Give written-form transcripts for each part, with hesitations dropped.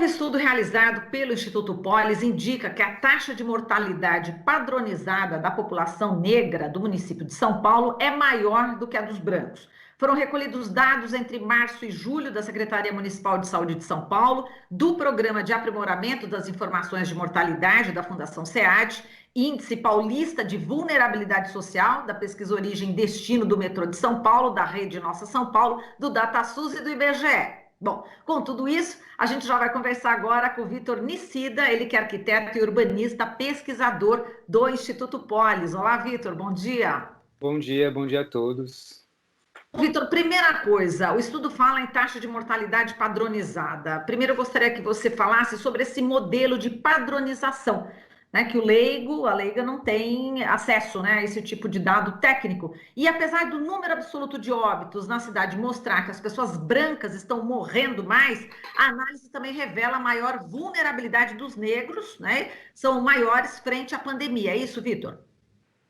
novo estudo realizado pelo Instituto Polis indica que a taxa de mortalidade padronizada da população negra do município de São Paulo é maior do que a dos brancos. Foram recolhidos dados entre março e julho da Secretaria Municipal de Saúde de São Paulo, do Programa de Aprimoramento das Informações de Mortalidade da Fundação SEAD, Índice Paulista de Vulnerabilidade Social, da Pesquisa Origem e Destino do Metrô de São Paulo, da Rede Nossa São Paulo, do DataSUS e do IBGE. Bom, com tudo isso, a gente já vai conversar agora com o Vitor Nicida, ele que é arquiteto e urbanista, pesquisador do Instituto Polis. Olá, Vitor, bom dia. Bom dia a todos. Vitor, primeira coisa, o estudo fala em taxa de mortalidade padronizada. Primeiro, eu gostaria que você falasse sobre esse modelo de padronização, né, que a leiga não tem acesso, né, a esse tipo de dado técnico. E apesar do número absoluto de óbitos na cidade mostrar que as pessoas brancas estão morrendo mais, a análise também revela a maior vulnerabilidade dos negros, né, são maiores frente à pandemia. É isso, Vitor?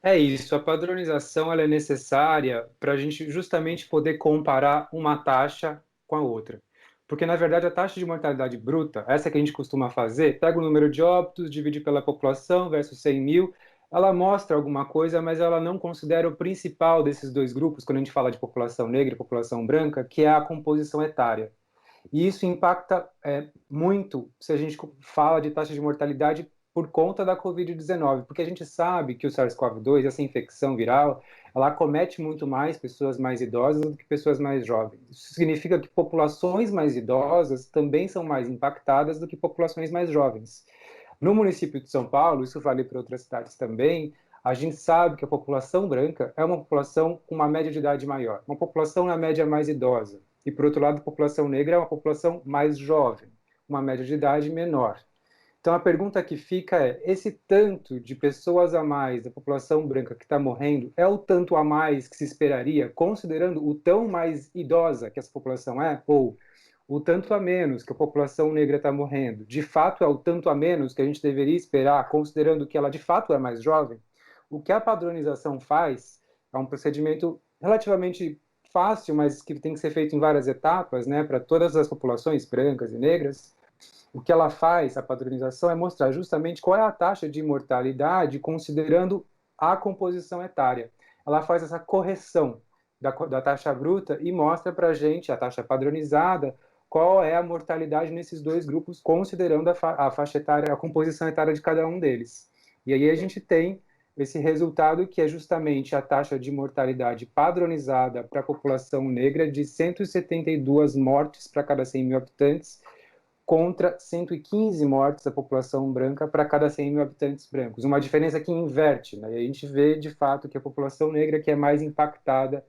É isso, a padronização ela é necessária para a gente justamente poder comparar uma taxa com a outra. Porque, na verdade, a taxa de mortalidade bruta, essa que a gente costuma fazer, pega o número de óbitos, divide pela população versus 100 mil, ela mostra alguma coisa, mas ela não considera o principal desses dois grupos, quando a gente fala de população negra e população branca, que é a composição etária. E isso impacta muito se a gente fala de taxa de mortalidade por conta da Covid-19, porque a gente sabe que o SARS-CoV-2, essa infecção viral, ela acomete muito mais pessoas mais idosas do que pessoas mais jovens. Isso significa que populações mais idosas também são mais impactadas do que populações mais jovens. No município de São Paulo, isso vale para outras cidades também, a gente sabe que a população branca é uma população com uma média de idade maior, uma população na média mais idosa. E, por outro lado, a população negra é uma população mais jovem, uma média de idade menor. Então, a pergunta que fica é: esse tanto de pessoas a mais da população branca que está morrendo é o tanto a mais que se esperaria, considerando o tão mais idosa que essa população é? Ou o tanto a menos que a população negra está morrendo, de fato é o tanto a menos que a gente deveria esperar, considerando que ela de fato é mais jovem? O que a padronização faz é um procedimento relativamente fácil, mas que tem que ser feito em várias etapas, né, para todas as populações brancas e negras. O que ela faz, a padronização, é mostrar justamente qual é a taxa de mortalidade considerando a composição etária. Ela faz essa correção da taxa bruta e mostra para a gente, a taxa padronizada, qual é a mortalidade nesses dois grupos, considerando a faixa etária, a composição etária de cada um deles. E aí a gente tem esse resultado que é justamente a taxa de mortalidade padronizada para a população negra de 172 mortes para cada 100 mil habitantes, contra 115 mortes da população branca para cada 100 mil habitantes brancos. Uma diferença que inverte, né? E a gente vê, de fato, que a população negra que é mais impactada,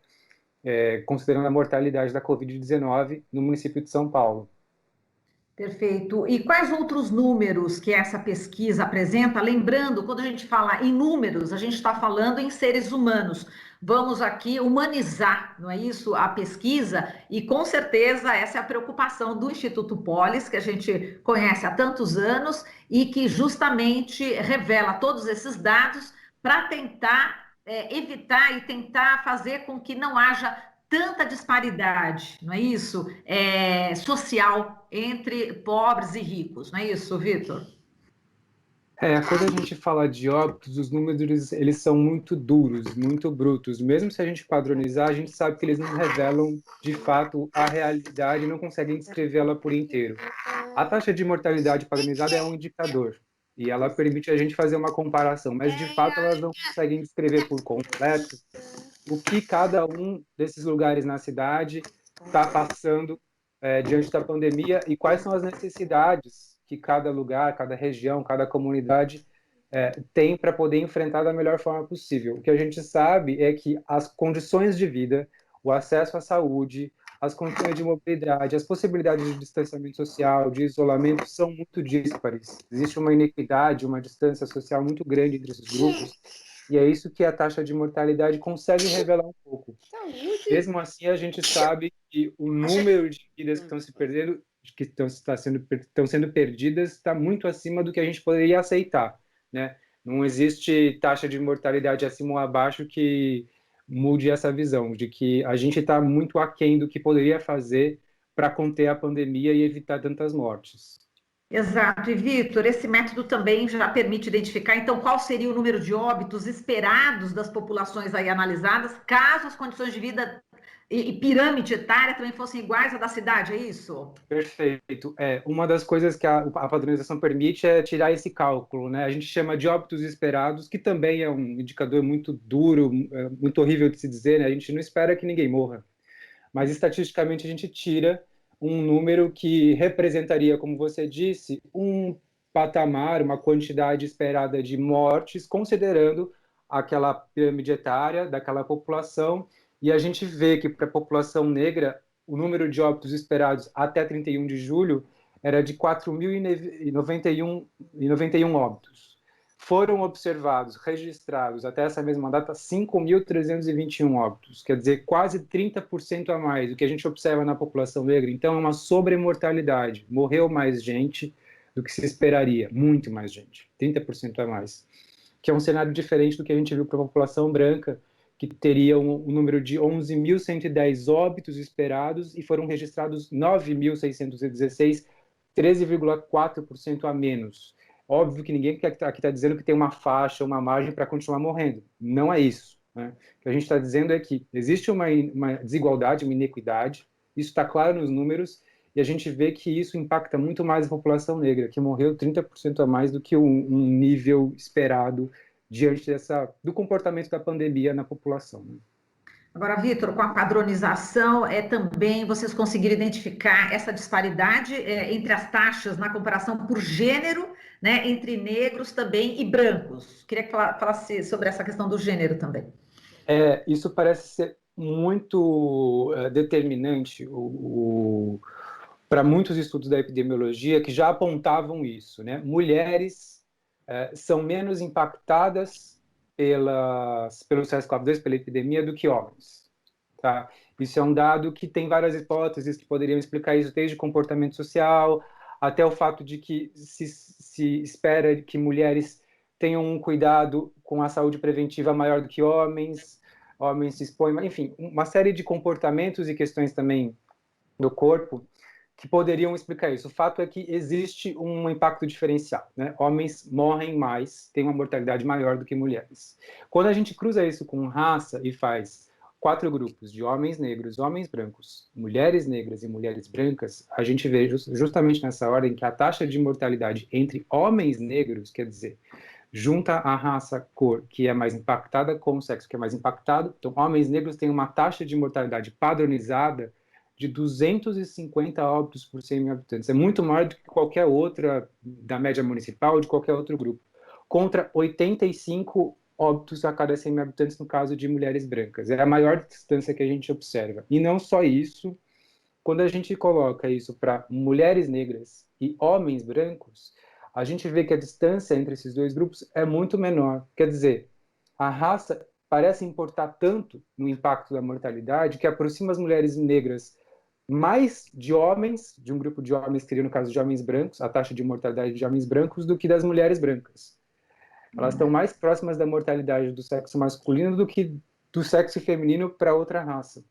considerando a mortalidade da Covid-19 no município de São Paulo. Perfeito. E quais outros números que essa pesquisa apresenta? Lembrando, quando a gente fala em números, a gente está falando em seres humanos. Vamos aqui humanizar, não é isso? A pesquisa, e com certeza essa é a preocupação do Instituto Polis, que a gente conhece há tantos anos e que justamente revela todos esses dados para tentar evitar e tentar fazer com que não haja tanta disparidade, não é isso? Social entre pobres e ricos, não é isso, Vitor? Quando a gente fala de óbitos, os números eles são muito duros, muito brutos. Mesmo se a gente padronizar, a gente sabe que eles não revelam de fato a realidade e não conseguem descrevê-la por inteiro. A taxa de mortalidade padronizada é um indicador e ela permite a gente fazer uma comparação, mas de fato elas não conseguem descrever por completo o que cada um desses lugares na cidade está passando diante da pandemia e quais são as necessidades que cada lugar, cada região, cada comunidade tem para poder enfrentar da melhor forma possível. O que a gente sabe é que as condições de vida, o acesso à saúde, as condições de mobilidade, as possibilidades de distanciamento social, de isolamento, são muito díspares. Existe uma inequidade, uma distância social muito grande entre esses grupos, e é isso que a taxa de mortalidade consegue revelar um pouco. Mesmo assim, a gente sabe que o número de vidas que estão se perdendo, que estão sendo perdidas, está muito acima do que a gente poderia aceitar, né? Não existe taxa de mortalidade acima ou abaixo que mude essa visão de que a gente está muito aquém do que poderia fazer para conter a pandemia e evitar tantas mortes. Exato. E, Vitor, esse método também já permite identificar, então, qual seria o número de óbitos esperados das populações aí analisadas, caso as condições de vida e pirâmide etária também fossem iguais à da cidade, é isso? Perfeito. Uma das coisas que a padronização permite é tirar esse cálculo, né? A gente chama de óbitos esperados, que também é um indicador muito duro, muito horrível de se dizer, né? A gente não espera que ninguém morra, mas estatisticamente a gente tira um número que representaria, como você disse, um patamar, uma quantidade esperada de mortes, considerando aquela pirâmide etária daquela população, e a gente vê que para a população negra, o número de óbitos esperados até 31 de julho era de 4.091 óbitos. Foram observados, registrados até essa mesma data, 5.321 óbitos, quer dizer, quase 30% a mais do que a gente observa na população negra. Então, é uma sobremortalidade. Morreu mais gente do que se esperaria, muito mais gente, 30% a mais. Que é um cenário diferente do que a gente viu para a população branca, que teria um número de 11.110 óbitos esperados e foram registrados 9.616, 13,4% a menos. Óbvio que ninguém aqui está dizendo que tem uma faixa, uma margem para continuar morrendo. Não é isso. Né? O que a gente está dizendo é que existe uma desigualdade, uma inequidade, isso está claro nos números, e a gente vê que isso impacta muito mais a população negra, que morreu 30% a mais do que um nível esperado diante do comportamento da pandemia na população. Né? Agora, Vitor, com a padronização, também vocês conseguiram identificar essa disparidade entre as taxas na comparação por gênero, né, entre negros também e brancos. Queria que falasse sobre essa questão do gênero também. Isso parece ser muito determinante para muitos estudos da epidemiologia que já apontavam isso. Né? Mulheres são menos impactadas pelo SARS-CoV-2, pela epidemia, do que homens. Tá? Isso é um dado que tem várias hipóteses que poderiam explicar isso, desde comportamento social até o fato de que se espera que mulheres tenham um cuidado com a saúde preventiva maior do que homens se expõem, enfim, uma série de comportamentos e questões também do corpo que poderiam explicar isso. O fato é que existe um impacto diferencial. Né? Homens morrem mais, têm uma mortalidade maior do que mulheres. Quando a gente cruza isso com raça e faz 4 grupos de homens negros, homens brancos, mulheres negras e mulheres brancas, a gente vê justamente nessa ordem que a taxa de mortalidade entre homens negros, quer dizer, junta a raça, cor, que é mais impactada, com o sexo, que é mais impactado. Então, homens negros têm uma taxa de mortalidade padronizada de 250 óbitos por 100 mil habitantes. É muito maior do que qualquer outra da média municipal, de qualquer outro grupo. Contra 85 óbitos a cada 100 mil habitantes no caso de mulheres brancas. É a maior distância que a gente observa. E não só isso, quando a gente coloca isso para mulheres negras e homens brancos, a gente vê que a distância entre esses dois grupos é muito menor. Quer dizer, a raça parece importar tanto no impacto da mortalidade que aproxima as mulheres negras mais de homens, de um grupo de homens, que seria no caso de homens brancos, a taxa de mortalidade de homens brancos, do que das mulheres brancas. Elas estão mais próximas da mortalidade do sexo masculino do que do sexo feminino para outra raça.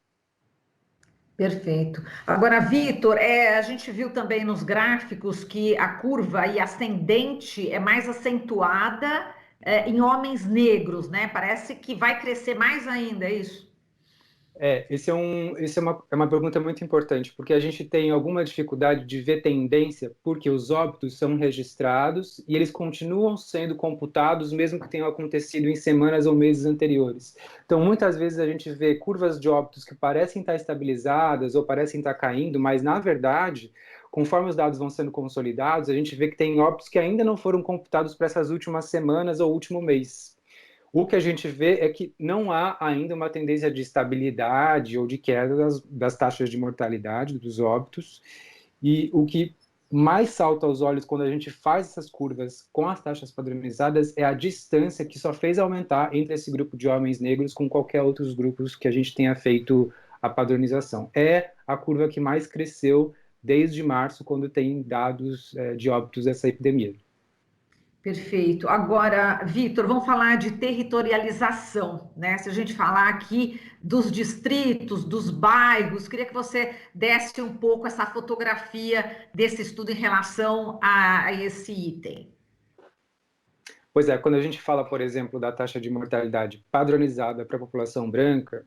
Perfeito. Agora, Vitor, a gente viu também nos gráficos que a curva aí ascendente é mais acentuada em homens negros, né? Parece que vai crescer mais ainda, é isso? Essa é uma pergunta muito importante, porque a gente tem alguma dificuldade de ver tendência, porque os óbitos são registrados e eles continuam sendo computados, mesmo que tenham acontecido em semanas ou meses anteriores. Então, muitas vezes a gente vê curvas de óbitos que parecem estar estabilizadas ou parecem estar caindo, mas, na verdade, conforme os dados vão sendo consolidados, a gente vê que tem óbitos que ainda não foram computados para essas últimas semanas ou último mês. O que a gente vê é que não há ainda uma tendência de estabilidade ou de queda das taxas de mortalidade, dos óbitos, e o que mais salta aos olhos quando a gente faz essas curvas com as taxas padronizadas é a distância que só fez aumentar entre esse grupo de homens negros com qualquer outros grupos que a gente tenha feito a padronização. É a curva que mais cresceu desde março, quando tem dados de óbitos dessa epidemia. Perfeito. Agora, Vitor, vamos falar de territorialização, né? Se a gente falar aqui dos distritos, dos bairros, queria que você desse um pouco essa fotografia desse estudo em relação a esse item. Pois é, quando a gente fala, por exemplo, da taxa de mortalidade padronizada para a população branca,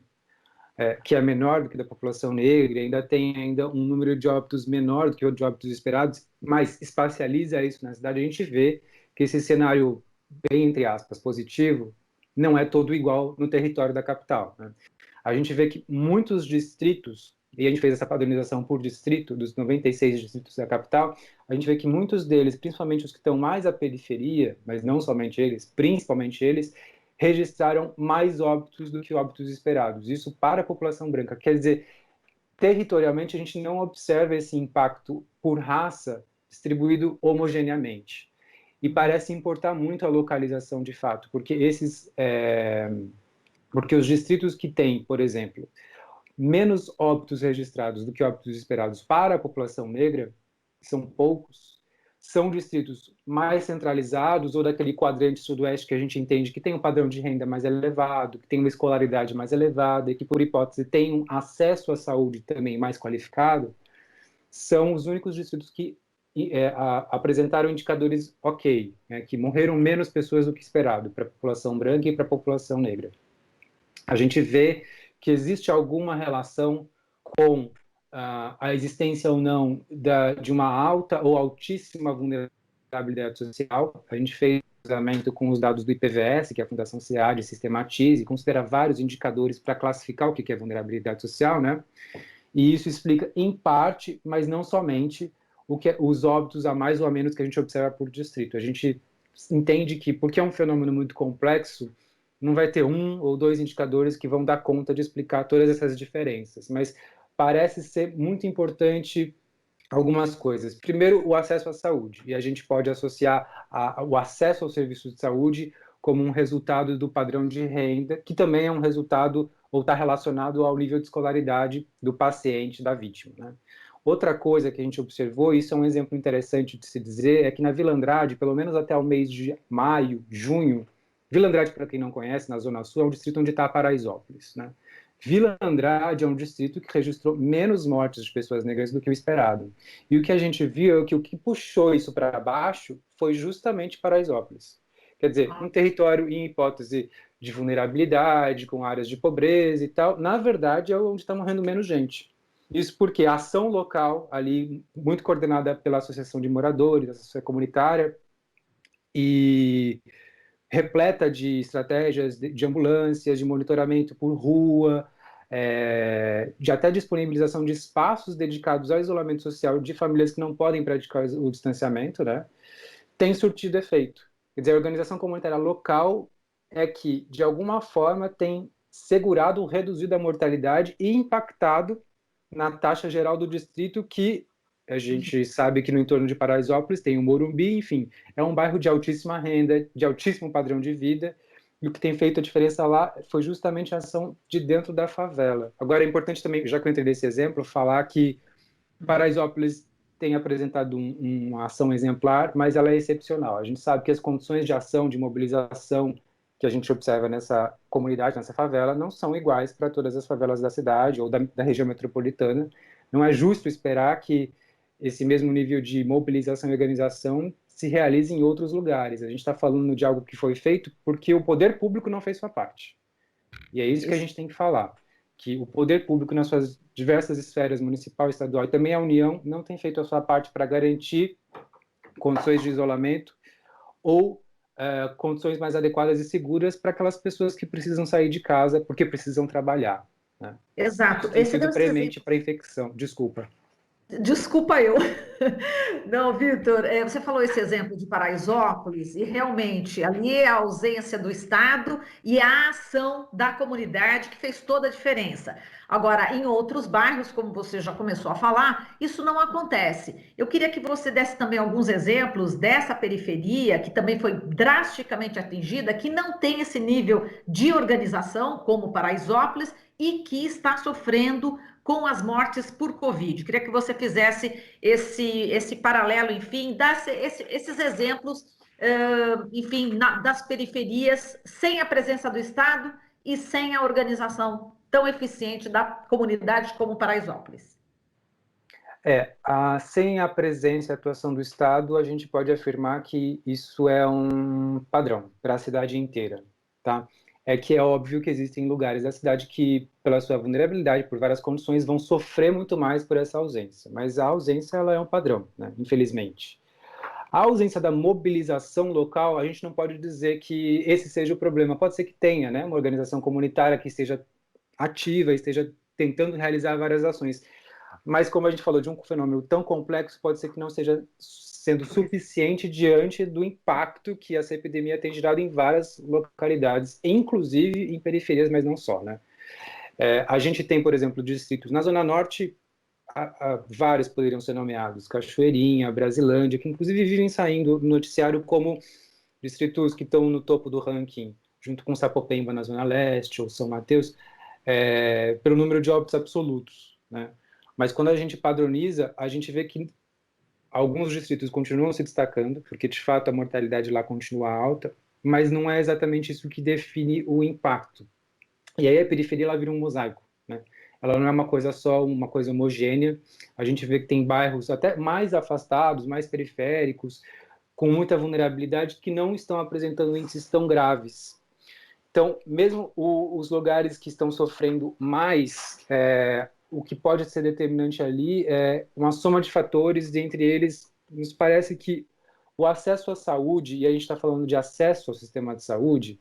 que é menor do que da população negra, ainda tem ainda um número de óbitos menor do que o de óbitos esperados, mas espacializa isso na cidade, a gente vê que esse cenário, bem entre aspas, positivo, não é todo igual no território da capital, né? A gente vê que muitos distritos, e a gente fez essa padronização por distrito, dos 96 distritos da capital, a gente vê que muitos deles, principalmente os que estão mais à periferia, mas não somente eles, principalmente eles, registraram mais óbitos do que óbitos esperados. Isso para a população branca. Quer dizer, territorialmente, a gente não observa esse impacto por raça distribuído homogeneamente. E parece importar muito a localização de fato, porque porque os distritos que têm, por exemplo, menos óbitos registrados do que óbitos esperados para a população negra, são poucos, são distritos mais centralizados ou daquele quadrante sudoeste que a gente entende que tem um padrão de renda mais elevado, que tem uma escolaridade mais elevada e que, por hipótese, tem um acesso à saúde também mais qualificado, são os únicos distritos que apresentaram indicadores ok, né, que morreram menos pessoas do que esperado para a população branca e para a população negra. A gente vê que existe alguma relação com a existência ou não de uma alta ou altíssima vulnerabilidade social. A gente fez um cruzamento com os dados do IPVS, que é a Fundação SEAD sistematiza e considera vários indicadores para classificar o que é vulnerabilidade social, né? E isso explica, em parte, mas não somente, os óbitos a mais ou a menos que a gente observa por distrito. A gente entende que, porque é um fenômeno muito complexo, não vai ter um ou dois indicadores que vão dar conta de explicar todas essas diferenças, mas parece ser muito importante algumas coisas. Primeiro, o acesso à saúde, e a gente pode associar o acesso ao serviço de saúde como um resultado do padrão de renda, que também é um resultado ou está relacionado ao nível de escolaridade do paciente, da vítima, né? Outra coisa que a gente observou, isso é um exemplo interessante de se dizer, é que na Vila Andrade, pelo menos até o mês de maio, junho, Vila Andrade, para quem não conhece, na Zona Sul, é um distrito onde está Paraisópolis, né? Vila Andrade é um distrito que registrou menos mortes de pessoas negras do que o esperado. E o que a gente viu é que o que puxou isso para baixo foi justamente Paraisópolis. Quer dizer, um território em hipótese de vulnerabilidade, com áreas de pobreza e tal, na verdade é onde está morrendo menos gente. Isso porque a ação local, ali, muito coordenada pela Associação de Moradores, Associação Comunitária, e repleta de estratégias de ambulâncias, de monitoramento por rua, de até disponibilização de espaços dedicados ao isolamento social de famílias que não podem praticar o distanciamento, né, tem surtido efeito. Quer dizer, a organização comunitária local é que, de alguma forma, tem segurado ou reduzido a mortalidade e impactado na taxa geral do distrito, que a gente sabe que no entorno de Paraisópolis tem o Morumbi, enfim, é um bairro de altíssima renda, de altíssimo padrão de vida, e o que tem feito a diferença lá foi justamente a ação de dentro da favela. Agora, é importante também, já que eu entrei nesse exemplo, falar que Paraisópolis tem apresentado uma ação exemplar, mas ela é excepcional. A gente sabe que as condições de ação, de mobilização que a gente observa nessa comunidade, nessa favela, não são iguais para todas as favelas da cidade ou da região metropolitana. Não é justo esperar que esse mesmo nível de mobilização e organização se realize em outros lugares. A gente está falando de algo que foi feito porque o poder público não fez sua parte. E é isso que a gente tem que falar, que o poder público nas suas diversas esferas, municipal, estadual e também a União, não tem feito a sua parte para garantir condições de isolamento ou condições mais adequadas e seguras para aquelas pessoas que precisam sair de casa porque precisam trabalhar, né? Exato. Isso tem sido premente para a infecção. Desculpa. Desculpa eu. Não, Vitor, você falou esse exemplo de Paraisópolis, e realmente ali é a ausência do Estado e a ação da comunidade que fez toda a diferença. Agora, em outros bairros, como você já começou a falar, isso não acontece. Eu queria que você desse também alguns exemplos dessa periferia, que também foi drasticamente atingida, que não tem esse nível de organização, como Paraisópolis, e que está sofrendo com as mortes por Covid. Queria que você fizesse esse paralelo, enfim, esses exemplos enfim, das periferias, sem a presença do Estado e sem a organização tão eficiente da comunidade como Paraisópolis. Sem a presença e atuação do Estado, a gente pode afirmar que isso é um padrão para a cidade inteira, tá? É que é óbvio que existem lugares da cidade que, pela sua vulnerabilidade, por várias condições, vão sofrer muito mais por essa ausência. Mas a ausência, ela é um padrão, né? Infelizmente. A ausência da mobilização local, a gente não pode dizer que esse seja o problema. Pode ser que tenha, né? Uma organização comunitária que esteja ativa, esteja tentando realizar várias ações. Mas como a gente falou de um fenômeno tão complexo, pode ser que não seja sendo suficiente diante do impacto que essa epidemia tem gerado em várias localidades, inclusive em periferias, mas não só, né? A gente tem, por exemplo, distritos na Zona Norte, vários poderiam ser nomeados, Cachoeirinha, Brasilândia, que inclusive vivem saindo no noticiário como distritos que estão no topo do ranking, junto com Sapopemba na Zona Leste, ou São Mateus, pelo número de óbitos absolutos, né? Mas quando a gente padroniza, a gente vê que alguns distritos continuam se destacando, porque de fato a mortalidade lá continua alta, mas não é exatamente isso que define o impacto. E aí a periferia ela vira um mosaico, né? Ela não é uma coisa só, uma coisa homogênea. A gente vê que tem bairros até mais afastados, mais periféricos, com muita vulnerabilidade, que não estão apresentando índices tão graves. Então, mesmo os lugares que estão sofrendo mais, o que pode ser determinante ali é uma soma de fatores, dentre eles, nos parece que o acesso à saúde, e a gente está falando de acesso ao sistema de saúde,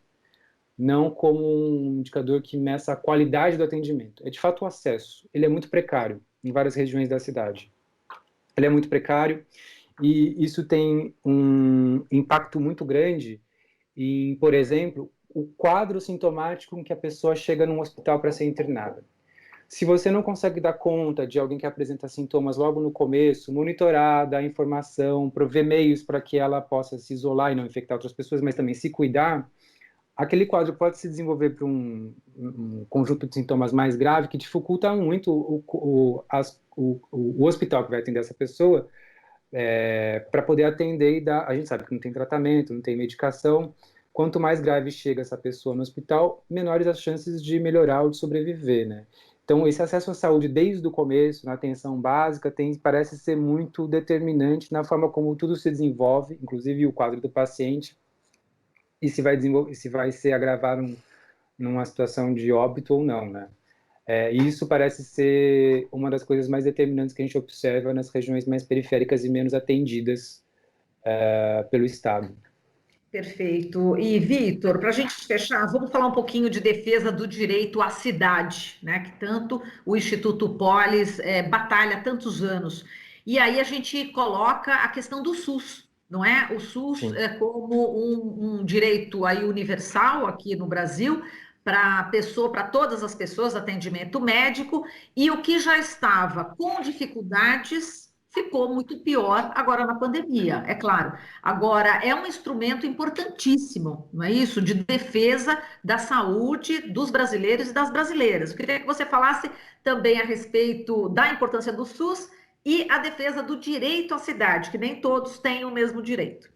não como um indicador que meça a qualidade do atendimento. É de fato o acesso. Ele é muito precário em várias regiões da cidade. Ele é muito precário e isso tem um impacto muito grande em, por exemplo, o quadro sintomático em que a pessoa chega num hospital para ser internada. Se você não consegue dar conta de alguém que apresenta sintomas logo no começo, monitorar, dar informação, prover meios para que ela possa se isolar e não infectar outras pessoas, mas também se cuidar, aquele quadro pode se desenvolver para um conjunto de sintomas mais grave que dificulta muito o hospital que vai atender essa pessoa para poder atender e dar. A gente sabe que não tem tratamento, não tem medicação. Quanto mais grave chega essa pessoa no hospital, menores as chances de melhorar ou de sobreviver, né? Então, esse acesso à saúde desde o começo, na atenção básica, parece ser muito determinante na forma como tudo se desenvolve, inclusive o quadro do paciente, e se vai ser agravado numa situação de óbito ou não, né? E isso parece ser uma das coisas mais determinantes que a gente observa nas regiões mais periféricas e menos atendidas pelo Estado. Perfeito. E, Vitor, para a gente fechar, vamos falar um pouquinho de defesa do direito à cidade, né? Que tanto o Instituto Polis batalha há tantos anos. E aí a gente coloca a questão do SUS, não é? O SUS Sim. é como um direito aí universal aqui no Brasil para todas as pessoas, atendimento médico, e o que já estava com dificuldades ficou muito pior agora na pandemia, é claro. Agora, é um instrumento importantíssimo, não é isso? De defesa da saúde dos brasileiros e das brasileiras. Eu queria que você falasse também a respeito da importância do SUS e a defesa do direito à cidade, que nem todos têm o mesmo direito.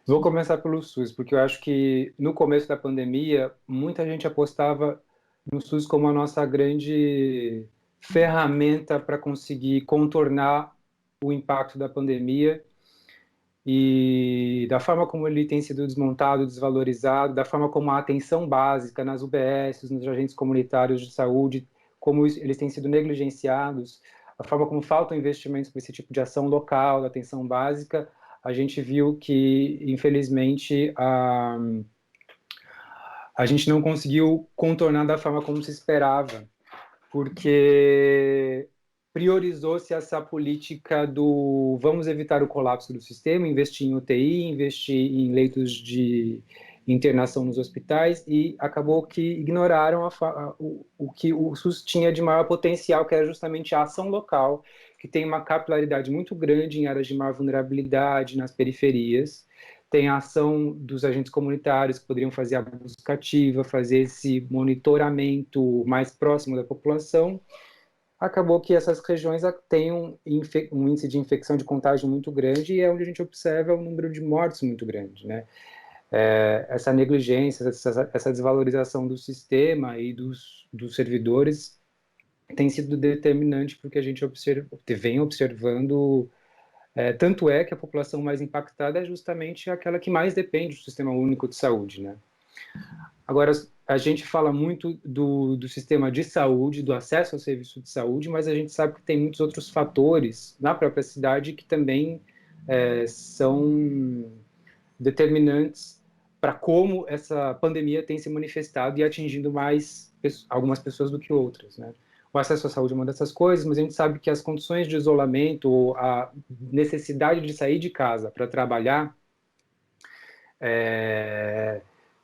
Vou começar pelo SUS, porque eu acho que no começo da pandemia, muita gente apostava no SUS como a nossa grande ferramenta para conseguir contornar o impacto da pandemia e da forma como ele tem sido desmontado, desvalorizado, da forma como a atenção básica nas UBS, nos agentes comunitários de saúde, como eles têm sido negligenciados, a forma como faltam investimentos para esse tipo de ação local, da atenção básica, a gente viu que, infelizmente, a gente não conseguiu contornar da forma como se esperava, porque priorizou-se essa política do vamos evitar o colapso do sistema, investir em UTI, investir em leitos de internação nos hospitais e acabou que ignoraram o que o SUS tinha de maior potencial, que era justamente a ação local, que tem uma capilaridade muito grande em áreas de maior vulnerabilidade, nas periferias. Tem a ação dos agentes comunitários que poderiam fazer a busca ativa, fazer esse monitoramento mais próximo da população. acabou que essas regiões têm um índice de infecção de contágio muito grande e é onde a gente observa um número de mortes muito grande, né? Essa negligência, essa desvalorização do sistema e dos servidores tem sido determinante porque a gente vem observando. Tanto é que a população mais impactada é justamente aquela que mais depende do Sistema Único de Saúde, né? Agora, a gente fala muito do sistema de saúde, do acesso ao serviço de saúde, mas a gente sabe que tem muitos outros fatores na própria cidade que também são determinantes para como essa pandemia tem se manifestado e atingindo mais algumas pessoas do que outras, né? O acesso à saúde é uma dessas coisas, mas a gente sabe que as condições de isolamento, ou a necessidade de sair de casa para trabalhar,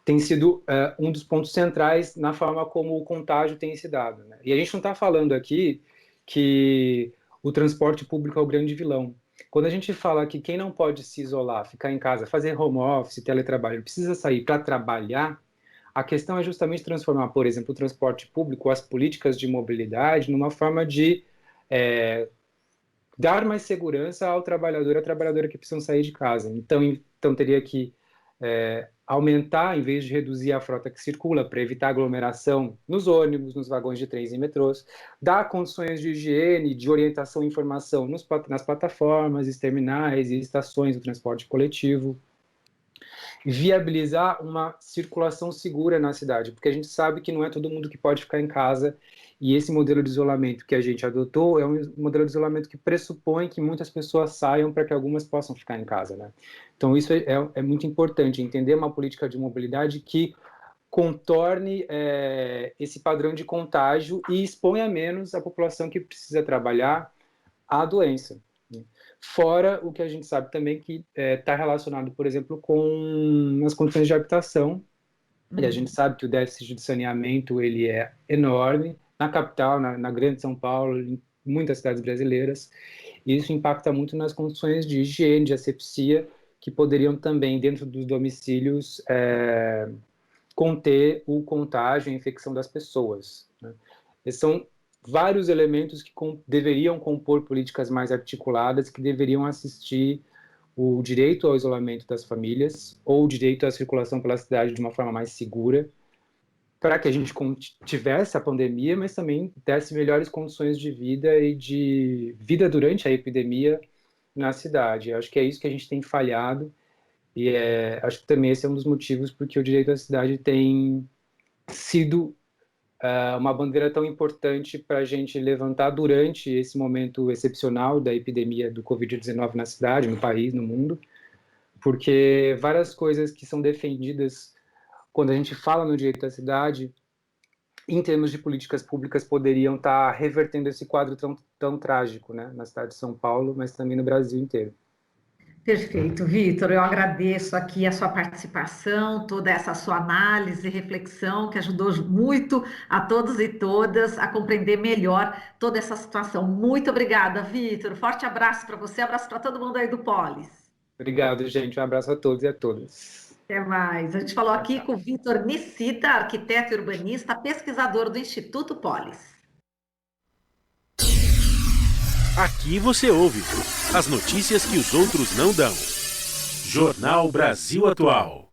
tem sido um dos pontos centrais na forma como o contágio tem se dado, né? E a gente não está falando aqui que o transporte público é o grande vilão. Quando a gente fala que quem não pode se isolar, ficar em casa, fazer home office, teletrabalho, precisa sair para trabalhar, a questão é justamente transformar, por exemplo, o transporte público, as políticas de mobilidade, numa forma de dar mais segurança ao trabalhador, à trabalhadora que precisam sair de casa. Então teria que aumentar, em vez de reduzir a frota que circula, para evitar aglomeração nos ônibus, nos vagões de trens e metrôs, dar condições de higiene, de orientação e informação nas plataformas, terminais e estações do transporte coletivo, viabilizar uma circulação segura na cidade, porque a gente sabe que não é todo mundo que pode ficar em casa, e esse modelo de isolamento que a gente adotou é um modelo de isolamento que pressupõe que muitas pessoas saiam para que algumas possam ficar em casa, né? Então isso é muito importante, entender uma política de mobilidade que contorne esse padrão de contágio e exponha menos a população que precisa trabalhar à doença. Fora o que a gente sabe também que está relacionado, por exemplo, com as condições de habitação, e a gente sabe que o déficit de saneamento ele é enorme na capital, na grande São Paulo, em muitas cidades brasileiras, e isso impacta muito nas condições de higiene, de asepsia, que poderiam também, dentro dos domicílios, conter o contágio e a infecção das pessoas, né? Esses são vários elementos que deveriam compor políticas mais articuladas, que deveriam assistir o direito ao isolamento das famílias ou o direito à circulação pela cidade de uma forma mais segura, para que a gente tivesse a pandemia, mas também desse melhores condições de vida e de vida durante a epidemia na cidade. Eu acho que é isso que a gente tem falhado e acho que também esse é um dos motivos porque o direito à cidade tem sido uma bandeira tão importante para a gente levantar durante esse momento excepcional da epidemia do Covid-19 na cidade, no país, no mundo, porque várias coisas que são defendidas quando a gente fala no direito à cidade, em termos de políticas públicas, poderiam estar revertendo esse quadro tão trágico, né, na cidade de São Paulo, mas também no Brasil inteiro. Perfeito, Vitor. Eu agradeço aqui a sua participação, toda essa sua análise e reflexão que ajudou muito a todos e todas a compreender melhor toda essa situação. Muito obrigada, Vitor. Forte abraço para você, abraço para todo mundo aí do Polis. Obrigado, gente. Um abraço a todos e a todas. Até mais. A gente falou aqui com o Vitor Nicita, arquiteto e urbanista, pesquisador do Instituto Polis. Aqui você ouve as notícias que os outros não dão. Jornal Brasil Atual.